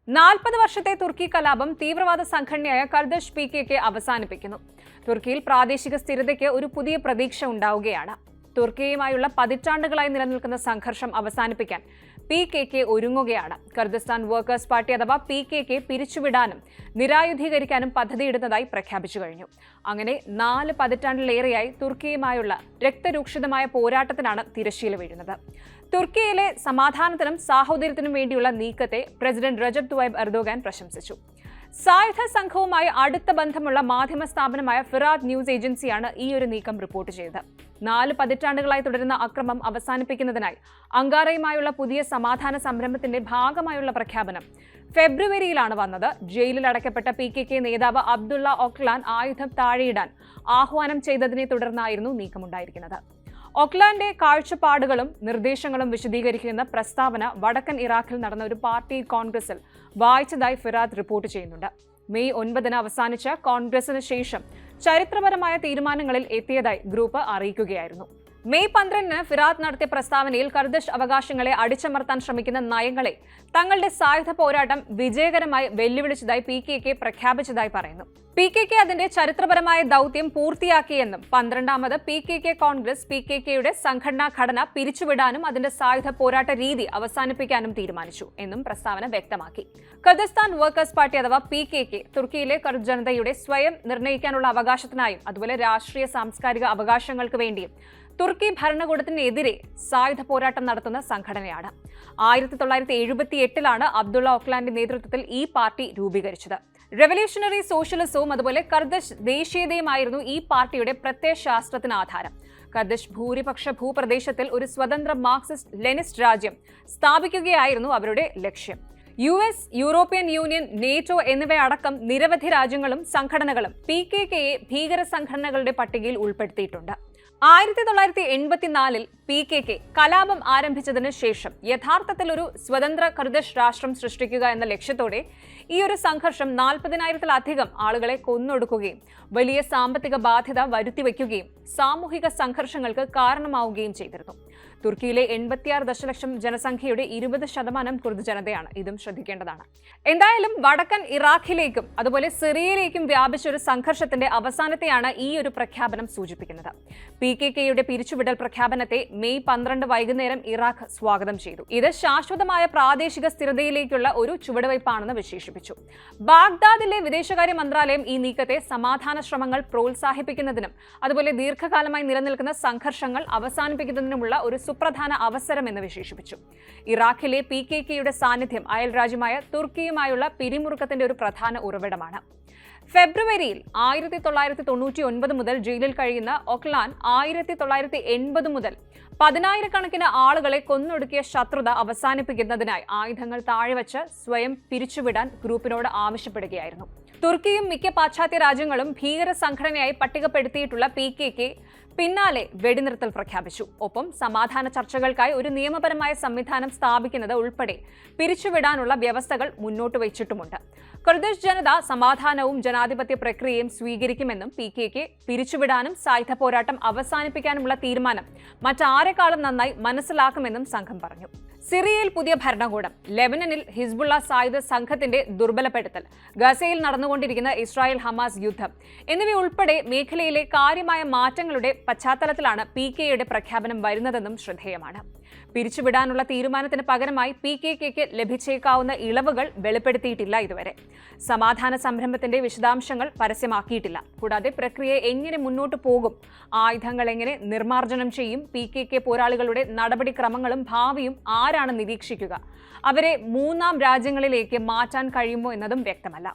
40 വർഷത്തെ തുർക്കി കലാപം തീവ്രവാദ സംഘടനയായ കർദഷ് PKK അവസാനിപ്പിക്കുന്നു. തുർക്കിയിൽ പ്രാദേശിക സ്ഥിരതയ്ക്ക് ഒരു പുതിയ പ്രതീക്ഷ ഉണ്ടാവുകയാണ്. തുർക്കിയുമായുള്ള പതിറ്റാണ്ടുകളായി നിലനിൽക്കുന്ന സംഘർഷം അവസാനിപ്പിക്കാൻ PKK ഒരുങ്ങുകയാണ്. കർദിസ്ഥാൻ വർക്കേഴ്സ് പാർട്ടി അഥവാ PKK പിരിച്ചുവിടാനും നിരായുധീകരിക്കാനും പദ്ധതിയിടുന്നതായി പ്രഖ്യാപിച്ചു കഴിഞ്ഞു. അങ്ങനെ 4 പതിറ്റാണ്ടിലേറെയായി തുർക്കിയുമായുള്ള രക്തരൂക്ഷിതമായ പോരാട്ടത്തിനാണ് തിരശ്ശീല വീഴുന്നത്. തുർക്കിയിലെ സമാധാനത്തിനും സാഹോദര്യത്തിനും വേണ്ടിയുള്ള നീക്കത്തെ പ്രസിഡന്റ് റജബ് തയ്യിബ് എർദോഗാൻ പ്രശംസിച്ചു. സായുധ സംഘവുമായി അടുത്ത ബന്ധമുള്ള മാധ്യമ സ്ഥാപനമായ ഫിറാത്ത് ന്യൂസ് ഏജൻസിയാണ് ഈ ഒരു നീക്കം റിപ്പോർട്ട് ചെയ്തത്. 4 പതിറ്റാണ്ടുകളായി തുടരുന്ന അക്രമം അവസാനിപ്പിക്കുന്നതിനായി അങ്കാറയുമായുള്ള പുതിയ സമാധാന സംരംഭത്തിന്റെ ഭാഗമായുള്ള പ്രഖ്യാപനം ഫെബ്രുവരിയിലാണ് വന്നത്. ജയിലിൽ അടയ്ക്കപ്പെട്ട PKK നേതാവ് അബ്ദുള്ള ഒക്ലാൻ ആയുധം താഴെയിടാൻ ആഹ്വാനം ചെയ്തതിനെ തുടർന്നായിരുന്നു നീക്കമുണ്ടായിരിക്കുന്നത്. ഒക്ലാന്റെ കാഴ്ചപ്പാടുകളും നിർദ്ദേശങ്ങളും വിശദീകരിക്കുന്ന പ്രസ്താവന വടക്കൻ ഇറാഖിൽ നടന്ന ഒരു പാർട്ടി കോൺഗ്രസിൽ വായിച്ചതായി ഫിറാത്ത് റിപ്പോർട്ട് ചെയ്യുന്നുണ്ട്. മെയ് 9 അവസാനിച്ച കോൺഗ്രസിന് ശേഷം ചരിത്രപരമായ തീരുമാനങ്ങളിൽ എത്തിയതായി ഗ്രൂപ്പ് അറിയിക്കുകയായിരുന്നു. മെയ് 12 ഫിറാത്ത് നടത്തിയ പ്രസ്താവനയിൽ കർദിഷ് അവകാശങ്ങളെ അടിച്ചമർത്താൻ ശ്രമിക്കുന്ന നയങ്ങളെ തങ്ങളുടെ സായുധ പോരാട്ടം വിജയകരമായി വെല്ലുവിളിച്ചതായി PKK പ്രഖ്യാപിച്ചതായി പറയുന്നു. PKK അതിന്റെ ചരിത്രപരമായ ദൗത്യം പൂർത്തിയാക്കിയെന്നും 12ാമത് PKK കോൺഗ്രസ് PKKയുടെ സംഘടനാ ഘടന പിരിച്ചുവിടാനും അതിന്റെ സായുധ പോരാട്ട രീതി അവസാനിപ്പിക്കാനും തീരുമാനിച്ചു എന്നും പ്രസ്താവന വ്യക്തമാക്കി. കർദിസ്ഥാൻ വർക്കേഴ്സ് പാർട്ടി അഥവാ PKK തുർക്കിയിലെ കർദ് ജനതയുടെ സ്വയം നിർണ്ണയിക്കാനുള്ള അവകാശത്തിനായും അതുപോലെ രാഷ്ട്രീയ സാംസ്കാരിക അവകാശങ്ങൾക്ക് വേണ്ടിയും തുർക്കി ഭരണകൂടത്തിനെതിരെ സായുധ പോരാട്ടം നടത്തുന്ന സംഘടനയാണ്. 1978 അബ്ദുള്ള ഒക്ലാന്റെ നേതൃത്വത്തിൽ ഈ പാർട്ടി രൂപീകരിച്ചത്. റെവല്യൂഷണറി സോഷ്യലിസവും അതുപോലെ കർദിഷ് ദേശീയതയുമായിരുന്നു ഈ പാർട്ടിയുടെ പ്രത്യയശാസ്ത്രത്തിന് ആധാരം. കർദിഷ് ഭൂരിപക്ഷ ഭൂപ്രദേശത്തിൽ ഒരു സ്വതന്ത്ര മാർക്സിസ്റ്റ് ലെനിസ്റ്റ് രാജ്യം സ്ഥാപിക്കുകയായിരുന്നു അവരുടെ ലക്ഷ്യം. US, യൂറോപ്യൻ യൂണിയൻ, നേറ്റോ എന്നിവയടക്കം നിരവധി രാജ്യങ്ങളും സംഘടനകളും PKKയെ ഭീകര സംഘടനകളുടെ പട്ടികയിൽ ഉൾപ്പെടുത്തിയിട്ടുണ്ട്. 1984 PKK കലാപം ആരംഭിച്ചതിന് ശേഷം യഥാർത്ഥത്തിൽ ഒരു സ്വതന്ത്ര കർദിഷ് രാഷ്ട്രം സൃഷ്ടിക്കുക എന്ന ലക്ഷ്യത്തോടെ ഈ ഒരു സംഘർഷം 40,000-ലധികം ആളുകളെ കൊന്നൊടുക്കുകയും വലിയ സാമ്പത്തിക ബാധ്യത വരുത്തിവെക്കുകയും സാമൂഹിക സംഘർഷങ്ങൾക്ക് കാരണമാവുകയും ചെയ്തിരുന്നു. തുർക്കിയിലെ 86 ദശലക്ഷം ജനസംഖ്യയുടെ 20% കുർദ് ജനതയാണ്. ഇതും ശ്രദ്ധിക്കേണ്ടതാണ്. എന്തായാലും വടക്കൻ ഇറാഖിലേക്കും അതുപോലെ സിറിയയിലേക്കും വ്യാപിച്ച ഒരു സംഘർഷത്തിന്റെ അവസാനത്തെയാണ് ഈ ഒരു പ്രഖ്യാപനം സൂചിപ്പിക്കുന്നത്. PKKയുടെ പിരിച്ചുവിടൽ പ്രഖ്യാപനത്തെ മെയ് 12 വൈകുന്നേരം ഇറാഖ് സ്വാഗതം ചെയ്തു. ഇത് ശാശ്വതമായ പ്രാദേശിക സ്ഥിരതയിലേക്കുള്ള ഒരു ചുവടുവയ്പ്പാണെന്ന് വിശേഷിപ്പിച്ചു. ബാഗ്ദാദിലെ വിദേശകാര്യ മന്ത്രാലയം ഈ നീക്കത്തെ സമാധാന ശ്രമങ്ങൾ പ്രോത്സാഹിപ്പിക്കുന്നതിനും അതുപോലെ ദീർഘകാലമായി നിലനിൽക്കുന്ന സംഘർഷങ്ങൾ അവസാനിപ്പിക്കുന്നതിനുമുള്ള ഒരു സുപ്രധാന അവസരം എന്ന് വിശേഷിപ്പിച്ചു. ഇറാഖിലെ PKKയുടെ സാന്നിധ്യം അയൽരാജ്യമായ തുർക്കിയുമായുള്ള പിരിമുറുക്കത്തിന്റെ ഒരു പ്രധാന ഉറവിടമാണ്. ഫെബ്രുവരിയിൽ 1999 മുതൽ ജയിലിൽ കഴിയുന്ന ഒക്ലാൻ 1980 മുതൽ 10,000-കണക്കിന് ആളുകളെ കൊന്നൊടുക്കിയ ശത്രുത അവസാനിപ്പിക്കുന്നതിനായി ആയുധങ്ങൾ താഴെവച്ച് സ്വയം പിരിച്ചുവിടാൻ ഗ്രൂപ്പിനോട് ആവശ്യപ്പെടുകയായിരുന്നു. തുർക്കിയും മിക്ക പാശ്ചാത്യ രാജ്യങ്ങളും ഭീകര സംഘടനയായി പട്ടികപ്പെടുത്തിയിട്ടുള്ള PKK പിന്നാലെ വെടിനിർത്തൽ പ്രഖ്യാപിച്ചു. ഒപ്പം സമാധാന ചർച്ചകൾക്കായി ഒരു നിയമപരമായ സംവിധാനം സ്ഥാപിക്കുന്നത് ഉൾപ്പെടെ പിരിച്ചുവിടാനുള്ള വ്യവസ്ഥകൾ മുന്നോട്ട് വച്ചിട്ടുമുണ്ട്. കുർദിഷ് ജനത സമാധാനവും ജനാധിപത്യ പ്രക്രിയയും സ്വീകരിക്കുമെന്നും PKK പിരിച്ചുവിടാനും സായുധ പോരാട്ടം അവസാനിപ്പിക്കാനുമുള്ള തീരുമാനം മറ്റാരെക്കാളും നന്നായി മനസ്സിലാക്കുമെന്നും സംഘം പറഞ്ഞു. സിറിയയിൽ പുതിയ ഭരണകൂടം, ലെബനനിൽ ഹിസ്ബുള്ള സായുധ സംഘത്തിന്റെ ദുർബലപ്പെടുത്തൽ, ഗസയിൽ നടന്നുകൊണ്ടിരിക്കുന്ന ഇസ്രായേൽ ഹമാസ് യുദ്ധം എന്നിവയുൾപ്പെടെ മേഖലയിലെ കാര്യമായ മാറ്റങ്ങളുടെ പശ്ചാത്തലത്തിലാണ് PKയുടെ പ്രഖ്യാപനം വരുന്നതെന്നും ശ്രദ്ധേയമാണ്. പിരിച്ചുവിടാനുള്ള തീരുമാനത്തിന് പകരമായി PKKക്ക് ലഭിച്ചേക്കാവുന്ന ഇളവുകൾ വെളിപ്പെടുത്തിയിട്ടില്ല ഇതുവരെ. സമാധാന സംരംഭത്തിന്റെ വിശദാംശങ്ങൾ പരസ്യമാക്കിയിട്ടില്ല. കൂടാതെ പ്രക്രിയ എങ്ങനെ മുന്നോട്ട് പോകും, ആയുധങ്ങൾ എങ്ങനെ നിർമ്മാർജ്ജനം ചെയ്യും, PKK പോരാളികളുടെ നടപടിക്രമങ്ങളും ഭാവിയും ആരാണ് നിരീക്ഷിക്കുക, അവരെ 3ാം രാജ്യങ്ങളിലേക്ക് മാറ്റാൻ കഴിയുമോ എന്നതും വ്യക്തമല്ല.